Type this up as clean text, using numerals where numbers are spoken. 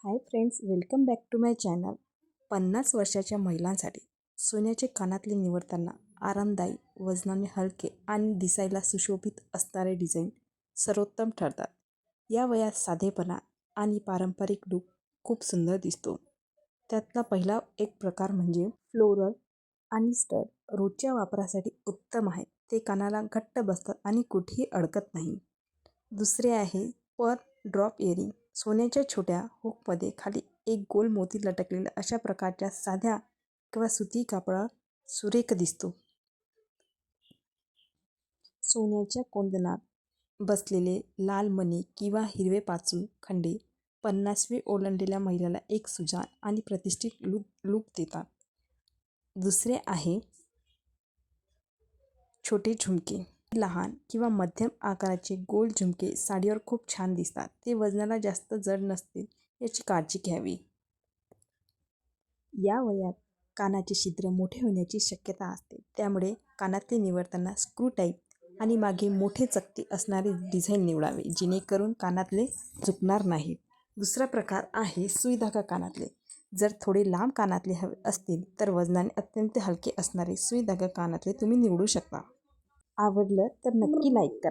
High friends, welcome back to my channel. 50 वर्षाच्या महिलांसाठी सोन्याचे कानातले निवडताना आरामदायी, वजनाने हलके आणि दिसायला सुशोभित असणारे डिझाईन सर्वोत्तम ठरतात. या वयात साधेपणा आणि पारंपरिक लूक खूप सुंदर दिसतो. त्यातला पहिला एक प्रकार म्हणजे फ्लोरल आणि स्टड. रोजच्या वापरासाठी उत्तम आहे. ते कानाला घट्ट बसतात आणि कुठेही अडकत नाही. दुसरे आहे पर्ल ड्रॉप इयरिंग. सोन्याच्या छोट्या हुकमध्ये खाली एक गोल मोती लटकलेला अशा प्रकारच्या साध्या किंवा सुती कापडा सुरेख दिसतो. सोन्याच्या कोंदणात बसलेले लाल मणी किंवा हिरवे पाचू खंडे 50वी ओलांडलेल्या महिलेला एक सुजाण आणि प्रतिष्ठित लूक देतात. दुसरे आहे छोटे झुमके. लहान किंवा मध्यम आकाराचे गोल झुमके साडीवर खूप छान दिसतात. ते वजनाला जास्त जड नसतील याची काळजी घ्यावी. या वयात कानाचे छिद्र मोठे होण्याची शक्यता असते. त्यामुळे कानातले निवडताना स्क्रू टाईप आणि मागे मोठे चकती असणारे डिझाईन निवडावे, जेणेकरून कानातले झुकणार नाहीत. दुसरा प्रकार आहे सुई धागा कानातले. जर थोडे लांब कानातले हवे असतील तर वजनाने अत्यंत हलके असणारे सुई धागा कानातले तुम्ही निवडू शकता. आवडलं तर नक्की लाईक करा.